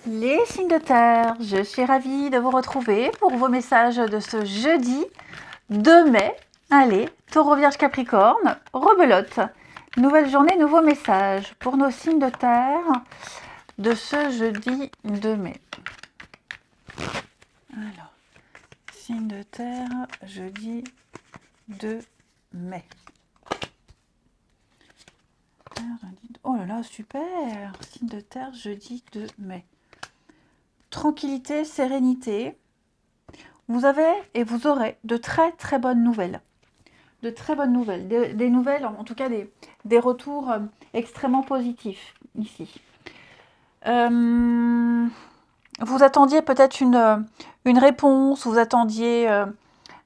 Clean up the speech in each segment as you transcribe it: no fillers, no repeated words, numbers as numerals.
Les signes de terre, je suis ravie de vous retrouver pour vos messages de ce jeudi 2 mai. Allez, Taureau, Vierge, Capricorne, rebelote. Nouvelle journée, nouveau message pour nos signes de terre de ce jeudi 2 mai. Alors, signes de terre, jeudi 2 mai. Oh là là, super! Signe de terre, jeudi 2 mai. Tranquillité, sérénité. Vous avez et vous aurez de très très bonnes nouvelles. De très bonnes nouvelles. Des nouvelles, en tout cas des retours extrêmement positifs ici. Vous attendiez peut-être une réponse, vous attendiez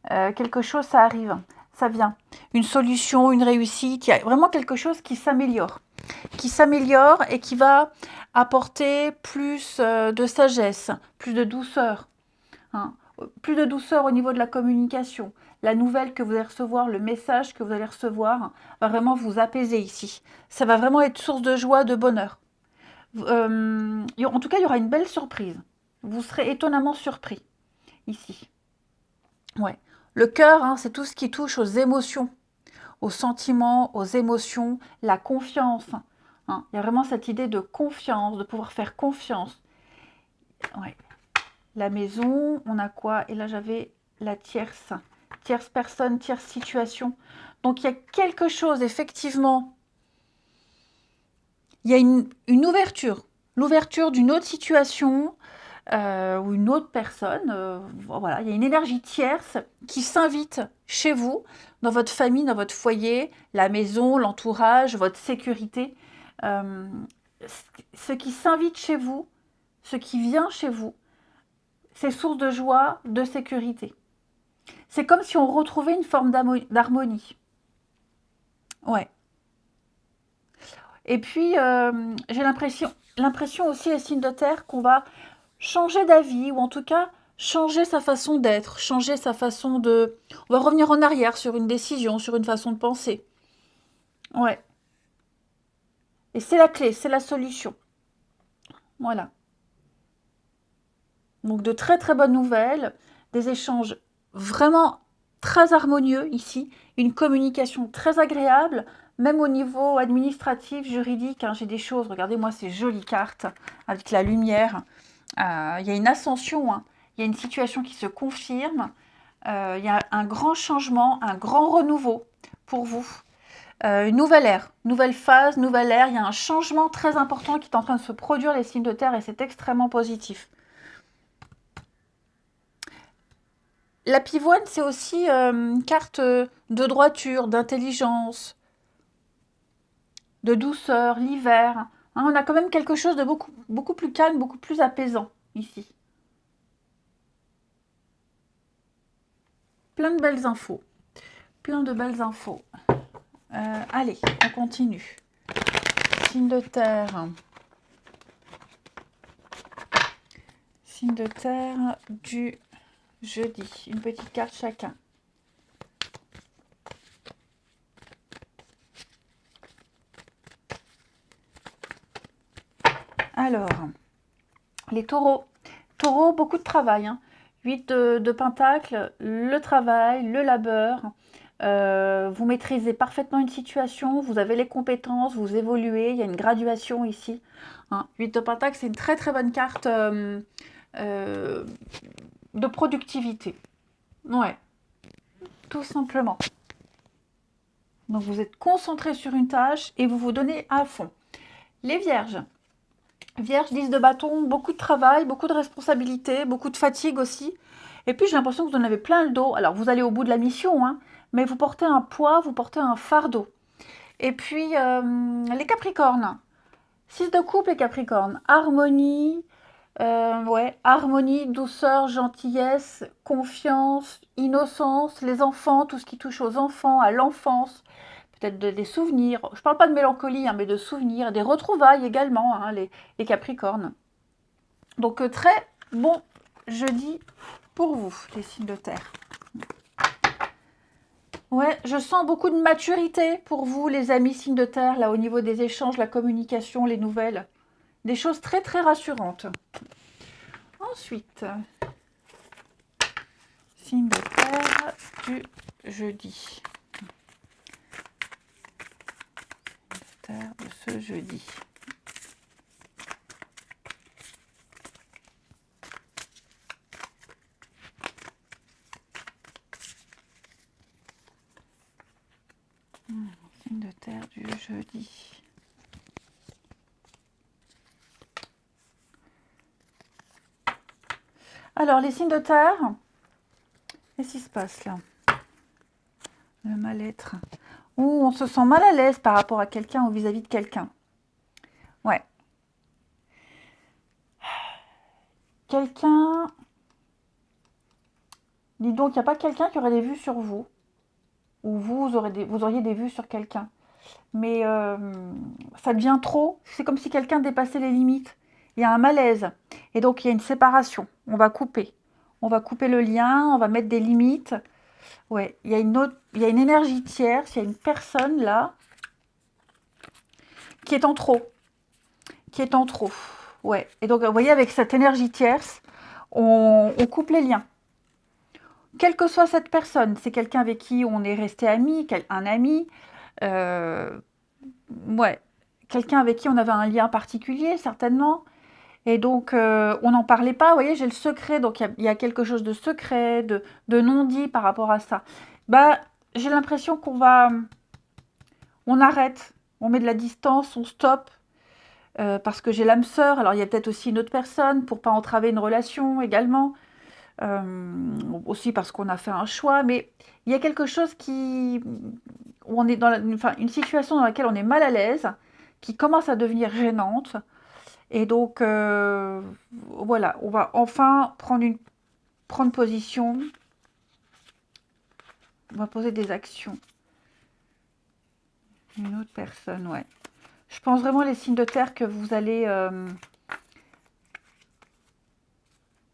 quelque chose, ça arrive, ça vient. Une solution, une réussite, il y a vraiment quelque chose qui s'améliore et qui va apporter plus de sagesse, plus de douceur. Hein. Plus de douceur au niveau de la communication. La nouvelle que vous allez recevoir, le message que vous allez recevoir, va vraiment vous apaiser ici. Ça va vraiment être source de joie, de bonheur. En tout cas, il y aura une belle surprise. Vous serez étonnamment surpris ici. Ouais. Le cœur, hein, c'est tout ce qui touche aux émotions, aux sentiments, aux émotions, la confiance. Hein. Il y a vraiment cette idée de confiance, de pouvoir faire confiance. Ouais. La maison, on a quoi? Et là, j'avais la tierce personne, tierce situation. Donc, il y a quelque chose, effectivement. Il y a une ouverture. L'ouverture d'une autre situation ou une autre personne. Voilà, il y a une énergie tierce qui s'invite chez vous, dans votre famille, dans votre foyer, la maison, l'entourage, votre sécurité. Ce qui s'invite chez vous, ce qui vient chez vous, c'est source de joie, de sécurité. C'est comme si on retrouvait une forme d'harmonie. Ouais. Et puis, j'ai l'impression aussi, les signes de terre, qu'on va changer d'avis, ou en tout cas, changer sa façon d'être, changer sa façon de... On va revenir en arrière sur une décision, sur une façon de penser. Ouais. Et c'est la clé, c'est la solution. Voilà. Donc, de très très bonnes nouvelles, des échanges vraiment très harmonieux ici, une communication très agréable, même au niveau administratif, juridique. Hein, j'ai des choses, regardez-moi ces jolies cartes avec la lumière. Il y a une ascension, hein, il y a une situation qui se confirme, il y a un grand changement, un grand renouveau pour vous. Une nouvelle ère, nouvelle phase, nouvelle ère. Il y a un changement très important qui est en train de se produire, les signes de terre, et c'est extrêmement positif. La pivoine, c'est aussi une carte de droiture, d'intelligence, de douceur, l'hiver. Hein, on a quand même quelque chose de beaucoup plus calme, beaucoup plus apaisant ici. Plein de belles infos. Plein de belles infos. Allez, on continue. Signe de terre. Signe de terre du jeudi. Une petite carte chacun. Alors, les taureaux. Taureaux, beaucoup de travail. Hein. 8 de pentacles, le travail, le labeur. Vous maîtrisez parfaitement une situation, vous avez les compétences, vous évoluez, il y a une graduation ici. Hein. 8 de pentacles, c'est une très très bonne carte de productivité. Ouais, tout simplement. Donc vous êtes concentré sur une tâche et vous vous donnez à fond. Les vierges. Vierge, 10 de bâton, beaucoup de travail, beaucoup de responsabilités, beaucoup de fatigue aussi. Et puis j'ai l'impression que vous en avez plein le dos. Alors vous allez au bout de la mission, hein, mais vous portez un poids, vous portez un fardeau. Et puis les capricornes. 6 de coupe, les capricornes. Harmonie, ouais, harmonie, douceur, gentillesse, confiance, innocence, les enfants, tout ce qui touche aux enfants, à l'enfance. Peut-être des souvenirs. Je ne parle pas de mélancolie, hein, mais de souvenirs, des retrouvailles également, hein, les Capricornes. Donc très bon jeudi pour vous, les signes de terre. Ouais, je sens beaucoup de maturité pour vous, les amis signes de terre, là, au niveau des échanges, la communication, les nouvelles. Des choses très très rassurantes. Ensuite, signe de terre du jeudi. Signe de terre de ce jeudi. Signe de terre du jeudi. Alors, les signes de terre, qu'est-ce qui se passe là? Le mal-être. Ou on se sent mal à l'aise par rapport à quelqu'un ou vis-à-vis de quelqu'un. Ouais. Quelqu'un... Dis donc, il n'y a pas quelqu'un qui aurait des vues sur vous. Ou vous auriez des vues sur quelqu'un. Mais ça devient trop. C'est comme si quelqu'un dépassait les limites. Il y a un malaise. Et donc, il y a une séparation. On va couper. On va couper le lien, on va mettre des limites. Ouais, il y a une énergie tierce, il y a une personne là qui est en trop. Qui est en trop. Ouais. Et donc, vous voyez, avec cette énergie tierce, on coupe les liens. Quelle que soit cette personne, c'est quelqu'un avec qui on est resté amis, un ami, ouais, quelqu'un avec qui on avait un lien particulier, certainement. Et donc, on n'en parlait pas. Vous voyez, j'ai le secret. Donc, il y a quelque chose de secret, de non-dit par rapport à ça. Bah, j'ai l'impression on arrête, on met de la distance, on stoppe. Parce que j'ai l'âme sœur. Alors, il y a peut-être aussi une autre personne pour pas entraver une relation également. Aussi parce qu'on a fait un choix. Mais il y a quelque chose où on est dans une situation dans laquelle on est mal à l'aise, qui commence à devenir gênante. Et donc, voilà, on va enfin prendre position. On va poser des actions. Une autre personne, ouais. Je pense vraiment les signes de terre que vous allez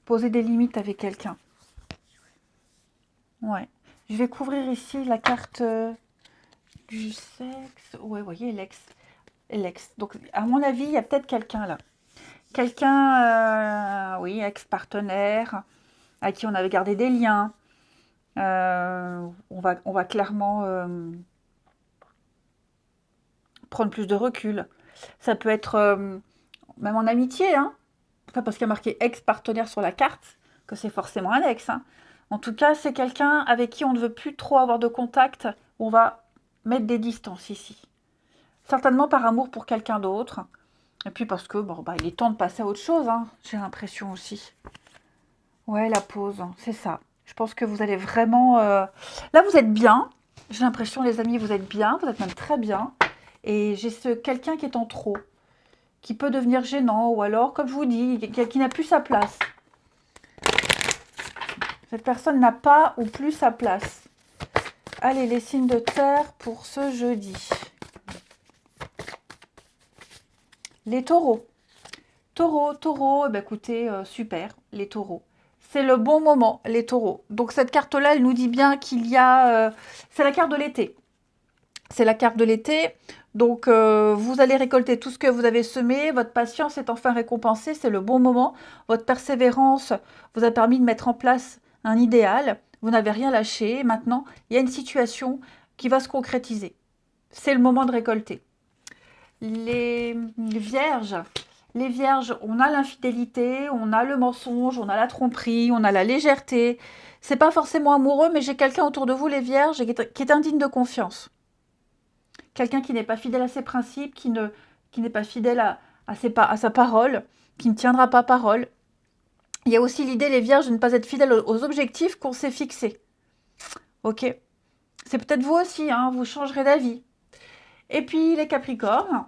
poser des limites avec quelqu'un. Ouais. Je vais couvrir ici la carte du sexe. Ouais, vous voyez, l'ex. Donc, à mon avis, il y a peut-être quelqu'un là. Quelqu'un, oui, ex-partenaire, à qui on avait gardé des liens. On va clairement prendre plus de recul. Ça peut être même en amitié, hein. Pas parce qu'il y a marqué ex-partenaire sur la carte que c'est forcément un ex, hein. En tout cas, c'est quelqu'un avec qui on ne veut plus trop avoir de contact. On va mettre des distances ici. Certainement par amour pour quelqu'un d'autre. Et puis parce que, bon, bah, il est temps de passer à autre chose, hein, j'ai l'impression aussi. Ouais, la pause, hein, c'est ça. Je pense que vous allez vraiment... Là, vous êtes bien. J'ai l'impression, les amis, vous êtes bien. Vous êtes même très bien. Et j'ai quelqu'un qui est en trop, qui peut devenir gênant. Ou alors, comme je vous dis, qui n'a plus sa place. Cette personne n'a pas ou plus sa place. Allez, les signes de terre pour ce jeudi. Les taureaux. Taureaux, eh ben, écoutez, super, les taureaux. C'est le bon moment, les taureaux. Donc cette carte-là, elle nous dit bien qu'il y a... c'est la carte de l'été. C'est la carte de l'été. Donc vous allez récolter tout ce que vous avez semé. Votre patience est enfin récompensée. C'est le bon moment. Votre persévérance vous a permis de mettre en place un idéal. Vous n'avez rien lâché. Maintenant, il y a une situation qui va se concrétiser. C'est le moment de récolter. Les vierges... Les vierges, on a l'infidélité, on a le mensonge, on a la tromperie, on a la légèreté. C'est pas forcément amoureux, mais j'ai quelqu'un autour de vous, les vierges, qui est indigne de confiance. Quelqu'un qui n'est pas fidèle à ses principes, qui n'est pas fidèle à sa parole, qui ne tiendra pas parole. Il y a aussi l'idée, les vierges, de ne pas être fidèles aux objectifs qu'on s'est fixés. Ok. C'est peut-être vous aussi, hein, vous changerez d'avis. Et puis les capricornes.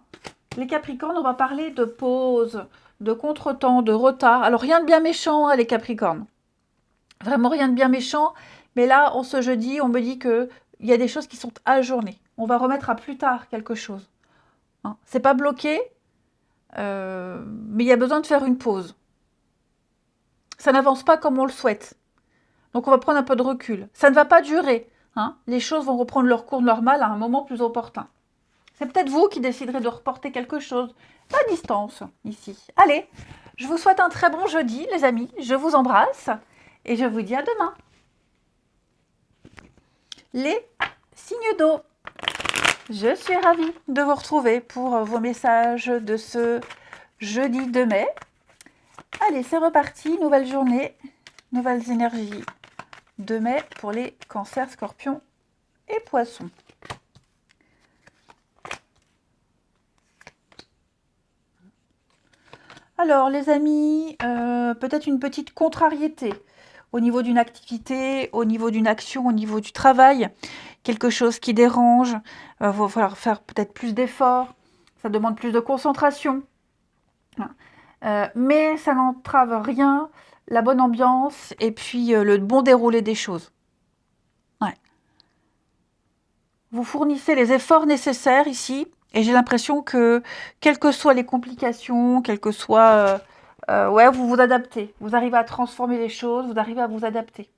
Les Capricornes, on va parler de pause, de contretemps, de retard. Alors, rien de bien méchant, hein, les Capricornes. Vraiment rien de bien méchant. Mais là, en ce jeudi, on me dit qu'il y a des choses qui sont ajournées. On va remettre à plus tard quelque chose. Hein. C'est pas bloqué, mais il y a besoin de faire une pause. Ça n'avance pas comme on le souhaite. Donc, on va prendre un peu de recul. Ça ne va pas durer. Hein. Les choses vont reprendre leur cours normal à un moment plus opportun. C'est peut-être vous qui déciderez de reporter quelque chose, à distance, ici. Allez, je vous souhaite un très bon jeudi, les amis. Je vous embrasse et je vous dis à demain. Les signes d'eau. Je suis ravie de vous retrouver pour vos messages de ce jeudi 2 mai. Allez, c'est reparti. Nouvelle journée, nouvelles énergies. 2 mai pour les cancers, scorpions et poissons. Alors, les amis, peut-être une petite contrariété au niveau d'une activité, au niveau d'une action, au niveau du travail. Quelque chose qui dérange. Il va falloir faire peut-être plus d'efforts. Ça demande plus de concentration. Mais ça n'entrave rien, la bonne ambiance et puis le bon déroulé des choses. Ouais. Vous fournissez les efforts nécessaires ici. Et j'ai l'impression que, quelles que soient les complications, quelles que soient... ouais, vous vous adaptez. Vous arrivez à transformer les choses, vous arrivez à vous adapter.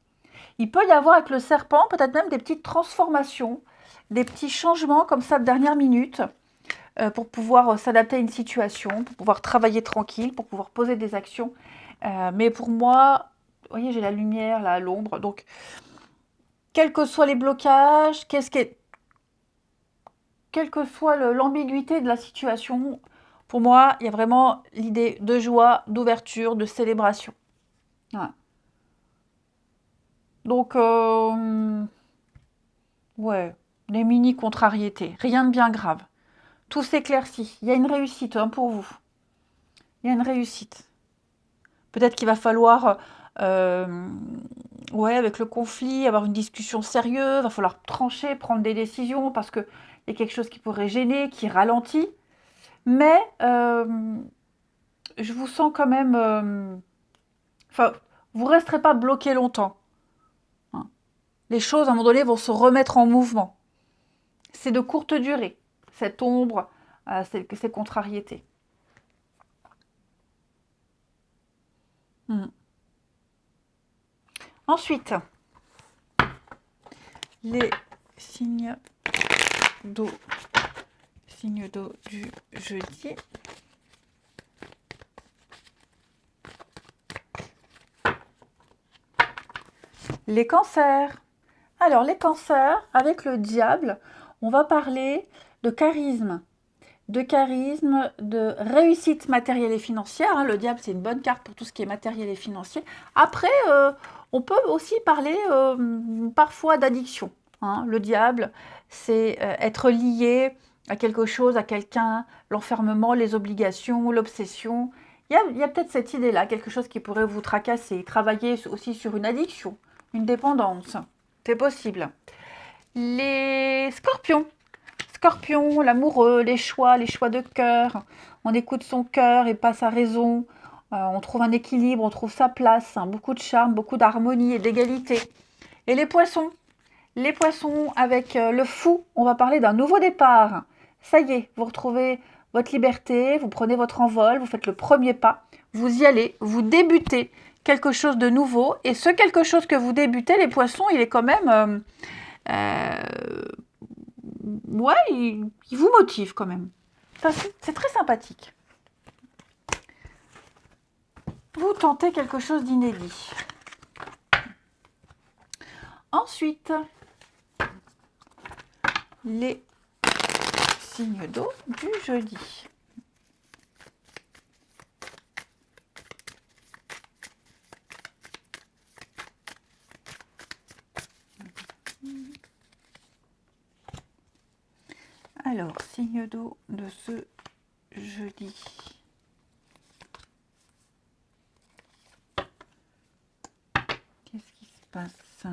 Il peut y avoir avec le serpent peut-être même des petites transformations, des petits changements comme ça de dernière minute pour pouvoir s'adapter à une situation, pour pouvoir travailler tranquille, pour pouvoir poser des actions. Mais pour moi, vous voyez, j'ai la lumière, là, l'ombre. Donc, quels que soient les blocages, quelle que soit l'ambiguïté de la situation, pour moi, il y a vraiment l'idée de joie, d'ouverture, de célébration. Voilà. Donc, ouais, des mini-contrariétés, rien de bien grave. Tout s'éclaircit. Il y a une réussite pour vous. Il y a une réussite. Peut-être qu'il va falloir, ouais, avec le conflit, avoir une discussion sérieuse. Il va falloir trancher, prendre des décisions parce qu'il y a quelque chose qui pourrait gêner, qui ralentit. Mais je vous sens quand même... Enfin, vous ne resterez pas bloqué longtemps. Hein. Les choses, à un moment donné, vont se remettre en mouvement. C'est de courte durée, cette ombre, ces contrariétés. Ensuite, les signes d'eau. Signes d'eau du jeudi. Les cancers. Alors, les cancers, avec le diable, on va parler de charisme, de réussite matérielle et financière. Hein. Le diable, c'est une bonne carte pour tout ce qui est matériel et financier. Après, on peut aussi parler parfois d'addiction. Hein. Le diable, c'est être lié à quelque chose, à quelqu'un, l'enfermement, les obligations, l'obsession. Il y a peut-être cette idée-là, quelque chose qui pourrait vous tracasser. Travailler aussi sur une addiction, une dépendance. C'est possible. Les scorpions. Scorpion, l'amoureux, les choix de cœur. On écoute son cœur et pas sa raison. On trouve un équilibre, on trouve sa place. Hein, beaucoup de charme, beaucoup d'harmonie et d'égalité. Et les poissons. Les poissons avec le fou, on va parler d'un nouveau départ. Ça y est, vous retrouvez votre liberté, vous prenez votre envol, vous faites le premier pas, vous y allez, vous débutez quelque chose de nouveau. Et ce quelque chose que vous débutez, les poissons, il est quand même... ouais, il vous motive quand même. C'est très sympathique. Vous tentez quelque chose d'inédit. Ensuite, les signes d'eau du jeudi. Alors, signe d'eau de ce jeudi. Qu'est-ce qui se passe?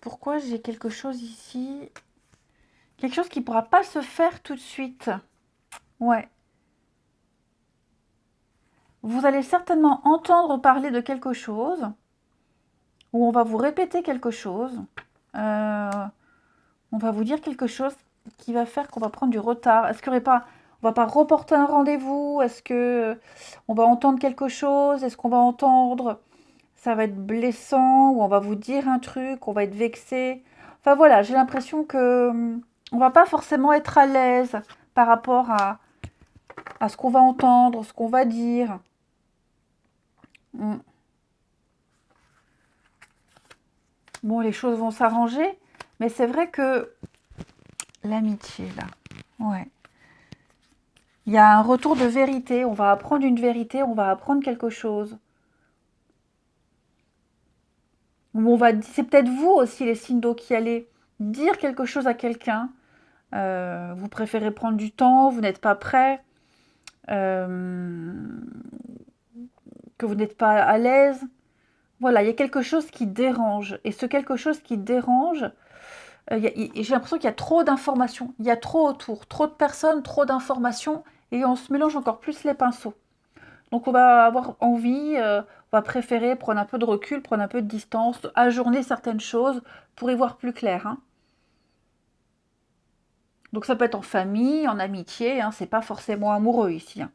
Pourquoi j'ai quelque chose ici? Quelque chose qui ne pourra pas se faire tout de suite. Ouais. Vous allez certainement entendre parler de quelque chose, ou on va vous répéter quelque chose. On va vous dire quelque chose qui va faire qu'on va prendre du retard. Est-ce qu'il n'y aurait pas, On va pas reporter un rendez-vous? Est-ce que on va entendre quelque chose? Est-ce qu'on va entendre ça va être blessant ou on va vous dire un truc, on va être vexé? Enfin voilà, j'ai l'impression que on va pas forcément être à l'aise par rapport à ce qu'on va entendre, ce qu'on va dire. Mm. Bon, les choses vont s'arranger, mais c'est vrai que l'amitié, là, ouais. Il y a un retour de vérité, on va apprendre une vérité, on va apprendre quelque chose. Ou c'est peut-être vous aussi les signes d'eau qui allez dire quelque chose à quelqu'un. Vous préférez prendre du temps, vous n'êtes pas prêt, euh, que vous n'êtes pas à l'aise. Voilà, il y a quelque chose qui dérange. Et ce quelque chose qui dérange, j'ai l'impression qu'il y a trop d'informations. Il y a trop autour, trop de personnes, trop d'informations. Et on se mélange encore plus les pinceaux. Donc on va avoir envie, on va préférer prendre un peu de recul, prendre un peu de distance, ajourner certaines choses pour y voir plus clair, hein. Donc ça peut être en famille, en amitié, hein, c'est pas forcément amoureux ici, hein.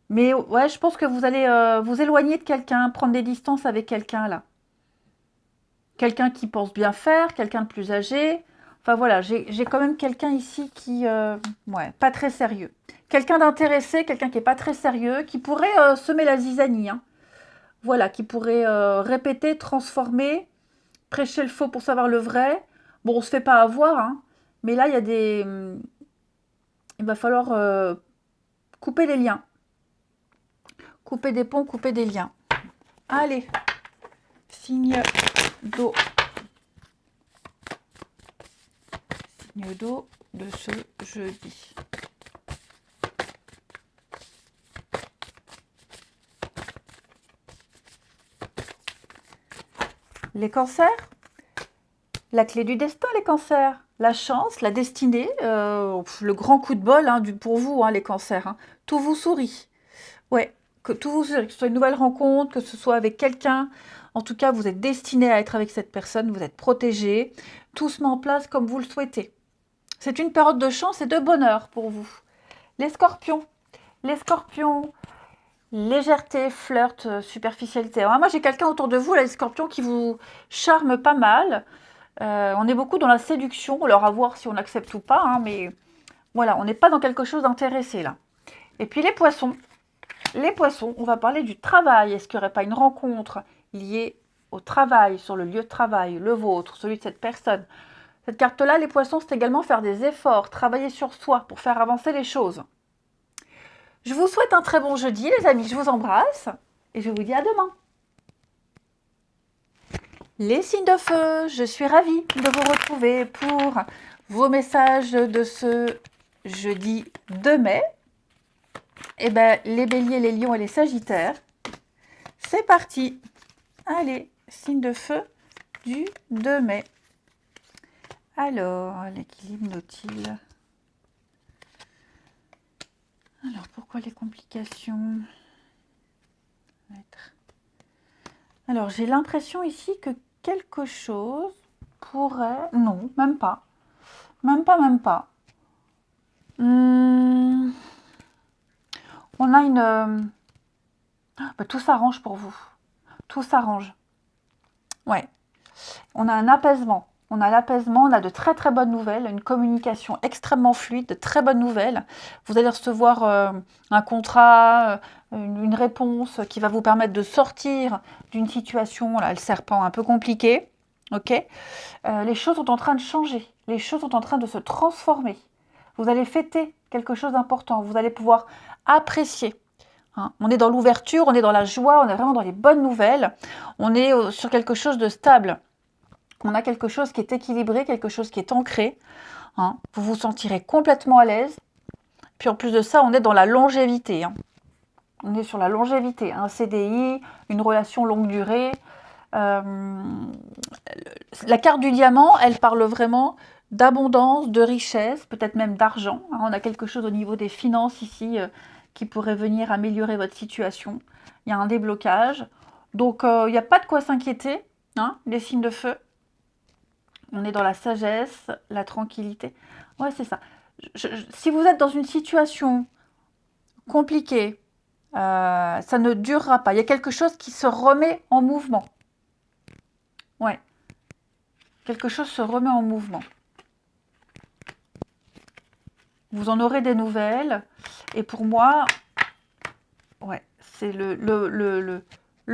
Mais ouais, je pense que vous allez vous éloigner de quelqu'un, prendre des distances avec quelqu'un là. Quelqu'un qui pense bien faire, quelqu'un de plus âgé. Enfin voilà, j'ai quand même quelqu'un ici qui, ouais, pas très sérieux. Quelqu'un d'intéressé, quelqu'un qui est pas très sérieux, qui pourrait semer la zizanie, hein. Voilà, qui pourrait répéter, transformer, prêcher le faux pour savoir le vrai. Bon, on se fait pas avoir, hein, mais là, il y a des... il va falloir couper des liens. Couper des ponts, couper des liens. Allez, signe d'eau. Signe d'eau de ce jeudi. Les cancers, la clé du destin, les cancers. La chance, la destinée, le grand coup de bol hein, pour vous, hein, les cancers, hein. Tout vous sourit. Ouais, que tout vous sourit, que ce soit une nouvelle rencontre, que ce soit avec quelqu'un. En tout cas, vous êtes destiné à être avec cette personne, vous êtes protégé. Tout se met en place comme vous le souhaitez. C'est une période de chance et de bonheur pour vous. Les scorpions. Les scorpions, légèreté, flirt, superficialité. Alors, moi, j'ai quelqu'un autour de vous, là, les scorpions, qui vous charme pas mal. On est beaucoup dans la séduction, alors à voir si on accepte ou pas, hein, mais voilà, on n'est pas dans quelque chose d'intéressé là. Et puis les poissons, on va parler du travail. Est-ce qu'il n'y aurait pas une rencontre liée au travail, sur le lieu de travail, le vôtre, celui de cette personne? Cette carte-là, les poissons, c'est également faire des efforts, travailler sur soi pour faire avancer les choses. Je vous souhaite un très bon jeudi, les amis. Je vous embrasse et je vous dis à demain. Les signes de feu, je suis ravie de vous retrouver pour vos messages de ce jeudi 2 mai. Eh bien, les béliers, les lions et les sagittaires, c'est parti. Allez, signe de feu du 2 mai. Alors, l'équilibre notile. Alors, pourquoi les complications? Alors, j'ai l'impression ici que quelque chose pourrait... Non, même pas. Même pas, même pas. On a une... bah, tout s'arrange pour vous. Tout s'arrange. Ouais. On a un apaisement. On a l'apaisement, on a de très très bonnes nouvelles, une communication extrêmement fluide, de très bonnes nouvelles. Vous allez recevoir un contrat, une réponse qui va vous permettre de sortir d'une situation, là, le serpent, un peu compliquée. Ok, les choses sont en train de changer, les choses sont en train de se transformer. Vous allez fêter quelque chose d'important, vous allez pouvoir apprécier. Hein. On est dans l'ouverture, on est dans la joie, on est vraiment dans les bonnes nouvelles. On est sur quelque chose de stable. On a quelque chose qui est équilibré, quelque chose qui est ancré. Hein. Vous vous sentirez complètement à l'aise. Puis en plus de ça, on est dans la longévité. Hein. On est sur la longévité. Un CDI, une relation longue durée. La carte du diamant, elle parle vraiment d'abondance, de richesse, peut-être même d'argent. Hein. On a quelque chose au niveau des finances ici qui pourrait venir améliorer votre situation. Il y a un déblocage. Donc, il n'y a pas de quoi s'inquiéter, hein, les signes de feu. On est dans la sagesse, la tranquillité. Ouais, c'est ça. Si vous êtes dans une situation compliquée, ça ne durera pas. Il y a quelque chose qui se remet en mouvement. Ouais. Quelque chose se remet en mouvement. Vous en aurez des nouvelles. Et pour moi, ouais, c'est le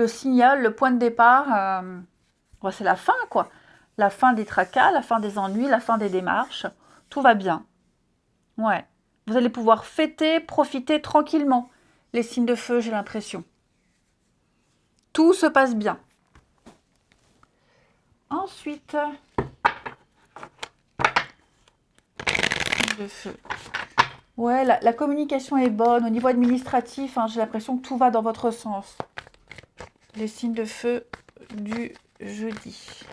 signal, le point de départ. Ouais, c'est la fin, quoi. La fin des tracas, la fin des ennuis, la fin des démarches. Tout va bien. Ouais. Vous allez pouvoir fêter, profiter tranquillement. Les signes de feu, j'ai l'impression. Tout se passe bien. Ensuite, signes de feu. Ouais, la communication est bonne. Au niveau administratif, hein, j'ai l'impression que tout va dans votre sens. Les signes de feu du jeudi.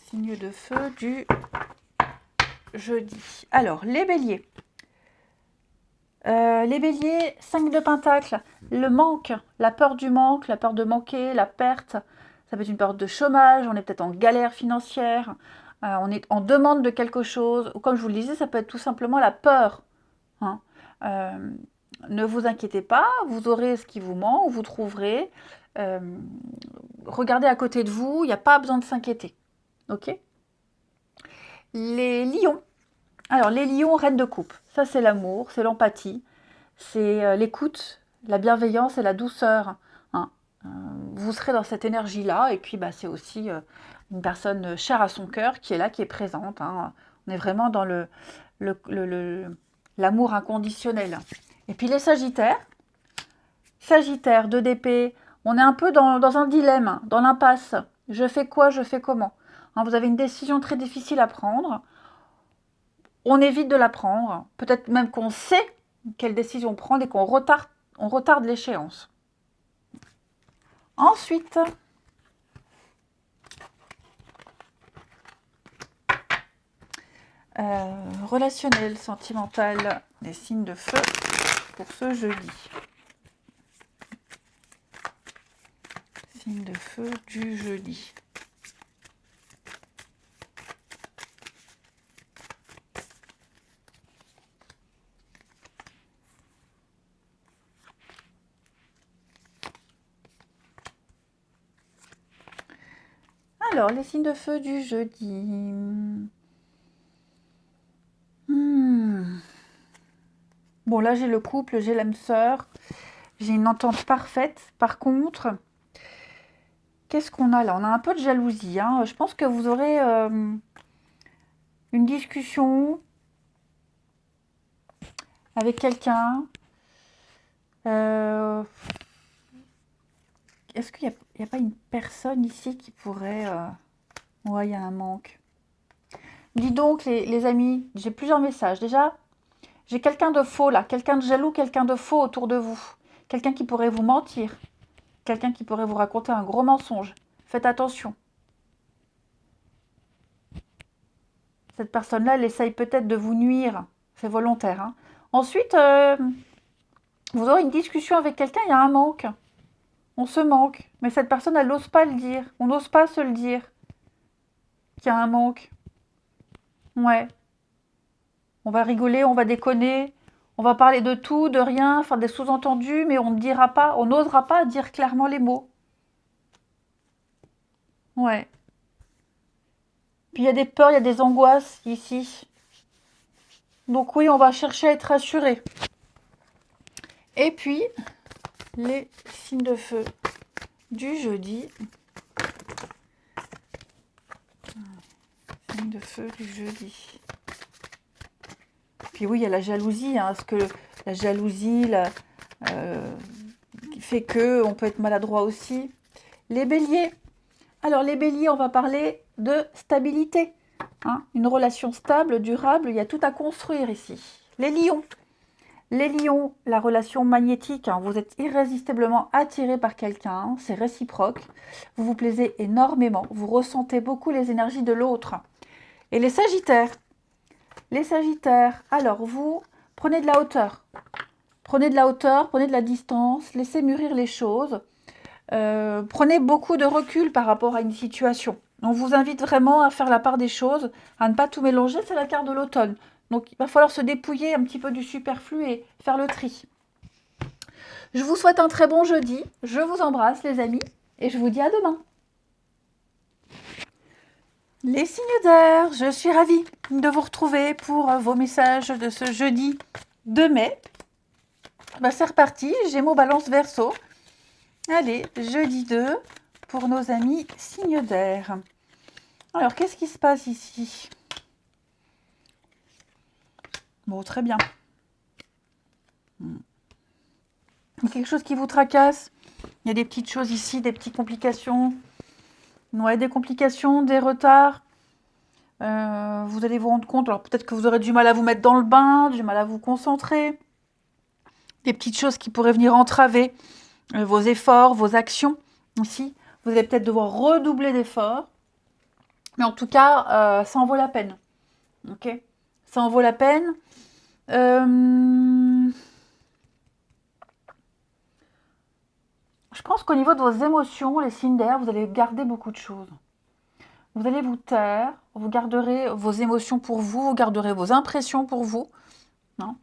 Signe de feu du jeudi. Alors, les béliers. Les béliers, 5 de pentacle, le manque, la peur du manque, la peur de manquer, la perte. Ça peut être une peur de chômage, on est peut-être en galère financière, on est en demande de quelque chose. Ou comme je vous le disais, ça peut être tout simplement la peur. Hein. Ne vous inquiétez pas, vous aurez ce qui vous manque, vous trouverez. Regardez à côté de vous, il n'y a pas besoin de s'inquiéter. Ok? Les lions. Alors, les lions, reines de coupe. Ça, c'est l'amour, c'est l'empathie, c'est l'écoute, la bienveillance et la douceur. Hein. Vous serez dans cette énergie-là. Et puis, bah, c'est aussi une personne chère à son cœur qui est là, qui est présente. Hein. On est vraiment dans l'amour inconditionnel. Et puis, les sagittaires. Sagittaire, 2 d'épée. On est un peu dans un dilemme, dans l'impasse. Je fais quoi, je fais comment? Hein, vous avez une décision très difficile à prendre. On évite de la prendre. Peut-être même qu'on sait quelle décision prendre et qu'on retarde l'échéance. Ensuite, relationnel, sentimental, des signes de feu pour ce jeudi. Signe de feu du jeudi. Alors, les signes de feu du jeudi. Bon, là, j'ai le couple, j'ai l'âme sœur, j'ai une entente parfaite. Par contre, qu'est-ce qu'on a là? On a un peu de jalousie. Hein. Je pense que vous aurez une discussion avec quelqu'un. Est-ce qu'il n'y a pas une personne ici qui pourrait... Ouais, il y a un manque. Dis donc, les amis, j'ai plusieurs messages. Déjà, j'ai quelqu'un de faux là, quelqu'un de jaloux, quelqu'un de faux autour de vous. Quelqu'un qui pourrait vous mentir. Quelqu'un qui pourrait vous raconter un gros mensonge. Faites attention. Cette personne-là, elle essaye peut-être de vous nuire. C'est volontaire. Hein. Ensuite, vous aurez une discussion avec quelqu'un, il y a un manque. On se manque. Mais cette personne, elle n'ose pas le dire. On n'ose pas se le dire. Qu'il y a un manque. Ouais. On va rigoler, on va déconner. On va parler de tout, de rien, faire des sous-entendus, mais on ne dira pas, on n'osera pas dire clairement les mots. Ouais. Puis il y a des peurs, il y a des angoisses ici. Donc oui, on va chercher à être rassuré. Et puis, les signes de feu du jeudi. Signes de feu du jeudi. Puis oui, il y a la jalousie. Hein, parce que la jalousie qui fait que on peut être maladroit aussi. Les béliers. Alors les béliers, on va parler de stabilité. Hein, une relation stable, durable, il y a tout à construire ici. Les lions. Les lions, la relation magnétique, hein, vous êtes irrésistiblement attiré par quelqu'un, c'est réciproque, vous vous plaisez énormément, vous ressentez beaucoup les énergies de l'autre. Et les sagittaires, alors vous prenez de la hauteur, prenez de la distance, laissez mûrir les choses, Prenez beaucoup de recul par rapport à une situation. On vous invite vraiment à faire la part des choses, à ne pas tout mélanger. C'est la carte de l'automne. Donc, il va falloir se dépouiller un petit peu du superflu et faire le tri. Je vous souhaite un très bon jeudi. Je vous embrasse, les amis. Et je vous dis à demain. Les signes d'air, je suis ravie de vous retrouver pour vos messages de ce jeudi 2 mai. Bah, c'est reparti, Gémeaux, Balance, Verseau. Allez, jeudi 2 pour nos amis signes d'air. Alors, qu'est-ce qui se passe ici? Bon, très bien. Il y a quelque chose qui vous tracasse. Il y a des petites choses ici, des petites complications. Ouais, des complications, des retards. Vous allez vous rendre compte, alors peut-être que vous aurez du mal à vous mettre dans le bain, du mal à vous concentrer. Des petites choses qui pourraient venir entraver vos efforts, vos actions aussi. Vous allez peut-être devoir redoubler d'efforts. Mais en tout cas, ça en vaut la peine. Ok? Ça en vaut la peine. Je pense qu'au niveau de vos émotions, les signes d'air, vous allez garder beaucoup de choses. Vous allez vous taire, vous garderez vos émotions pour vous, vous garderez vos impressions pour vous. Non.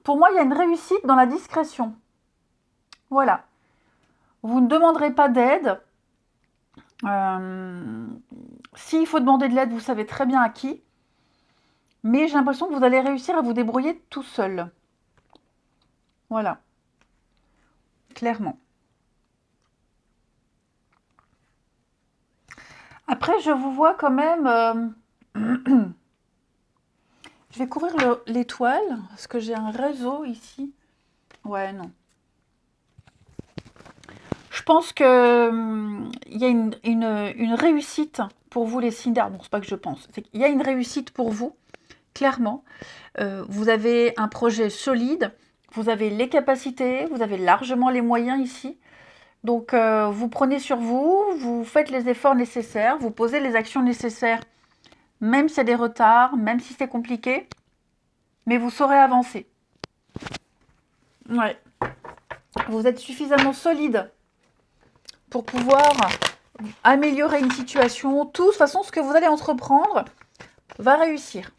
Pour moi, il y a une réussite dans la discrétion. Voilà. Vous ne demanderez pas d'aide. S'il faut demander de l'aide, vous savez très bien à qui. Mais j'ai l'impression que vous allez réussir à vous débrouiller tout seul. Voilà. Clairement. Après, je vous vois quand même... Je vais couvrir l'étoile, parce que j'ai un réseau ici. Ouais, non. Je pense que il y a une réussite pour vous, les signes d'air. Bon, c'est pas que je pense. Il y a une réussite pour vous, clairement. Vous avez un projet solide, vous avez les capacités, vous avez largement les moyens ici. Donc, vous prenez sur vous, vous faites les efforts nécessaires, vous posez les actions nécessaires, même s'il y a des retards, même si c'est compliqué, mais vous saurez avancer. Ouais. Vous êtes suffisamment solide pour pouvoir améliorer une situation. Tout, de toute façon, ce que vous allez entreprendre va réussir.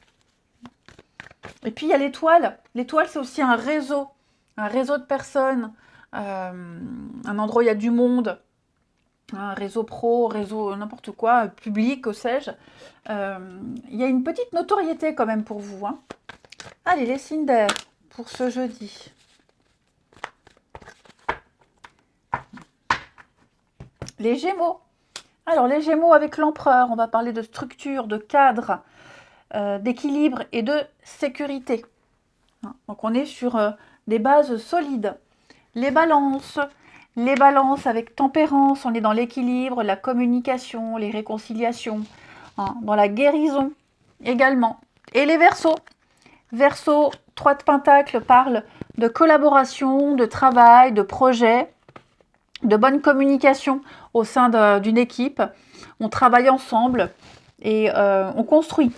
Et puis, il y a l'étoile. L'étoile, c'est aussi un réseau de personnes, un endroit où il y a du monde, un réseau pro, réseau n'importe quoi, public, que sais-je. Il y a une petite notoriété quand même pour vous. Hein. Allez, les signes d'air pour ce jeudi. Les Gémeaux. Alors, les Gémeaux avec l'Empereur, on va parler de structure, de cadre, d'équilibre et de sécurité. Donc, on est sur des bases solides. Les balances avec tempérance, on est dans l'équilibre, la communication, les réconciliations, hein, dans la guérison également. Et les Verseaux. Verseau, 3 de Pentacle parle de collaboration, de travail, de projet, de bonne communication au sein d'une équipe. On travaille ensemble et on construit.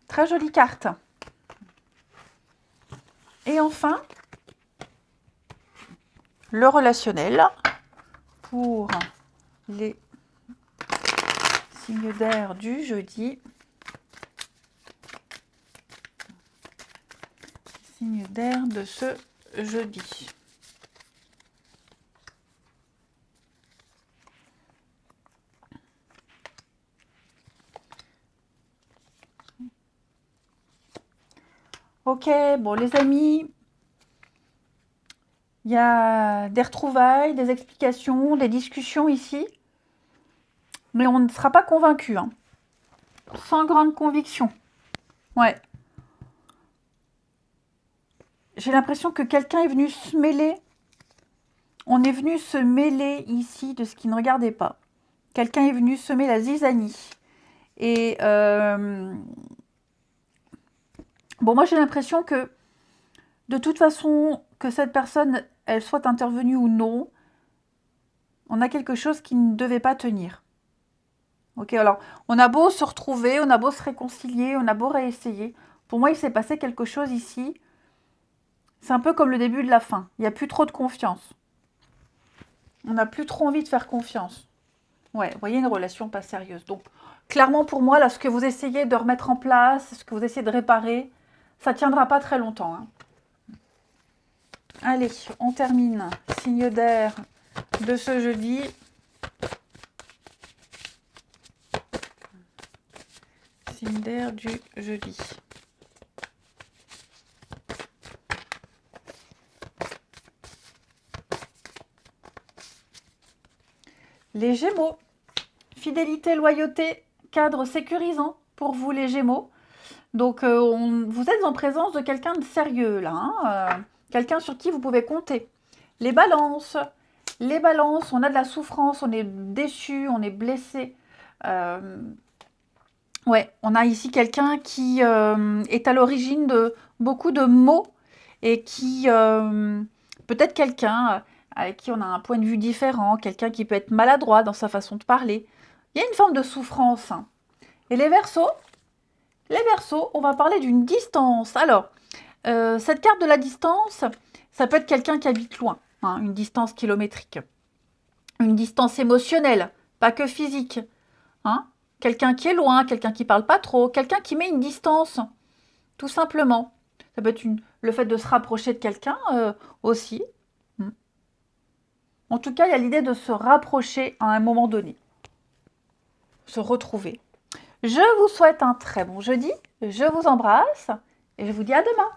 Très jolie carte. Et enfin, le relationnel pour les signes d'air du jeudi. Signes d'air de ce jeudi. Ok, bon les amis, il y a des retrouvailles, des explications, des discussions ici, mais on ne sera pas convaincu, hein. Sans grande conviction. Ouais. J'ai l'impression que quelqu'un est venu se mêler. On est venu se mêler ici de ce qui ne regardait pas. Quelqu'un est venu semer la zizanie. Et bon, moi j'ai l'impression que de toute façon, que cette personne, elle soit intervenue ou non, on a quelque chose qui ne devait pas tenir. Ok, alors, on a beau se retrouver, on a beau se réconcilier, on a beau réessayer. Pour moi, il s'est passé quelque chose ici. C'est un peu comme le début de la fin. Il n'y a plus trop de confiance. On n'a plus trop envie de faire confiance. Ouais, vous voyez, une relation pas sérieuse. Donc, clairement, pour moi, là, ce que vous essayez de remettre en place, ce que vous essayez de réparer, ça ne tiendra pas très longtemps, hein. Allez, on termine. Signe d'air de ce jeudi. Signe d'air du jeudi. Les Gémeaux. Fidélité, loyauté, cadre sécurisant pour vous les Gémeaux. Donc, vous êtes en présence de quelqu'un de sérieux, là, hein, quelqu'un sur qui vous pouvez compter. Les balances, on a de la souffrance, on est déçu, on est blessé. Ouais, on a ici quelqu'un qui est à l'origine de beaucoup de maux et qui, peut-être quelqu'un avec qui on a un point de vue différent, quelqu'un qui peut être maladroit dans sa façon de parler. Il y a une forme de souffrance, hein. Et les Verseaux, on va parler d'une distance. Alors, cette carte de la distance, ça peut être quelqu'un qui habite loin, hein, une distance kilométrique, une distance émotionnelle, pas que physique, hein. Quelqu'un qui est loin, quelqu'un qui parle pas trop, quelqu'un qui met une distance, tout simplement. Ça peut être le fait de se rapprocher de quelqu'un aussi. En tout cas, il y a l'idée de se rapprocher à un moment donné, se retrouver. Je vous souhaite un très bon jeudi, je vous embrasse et je vous dis à demain.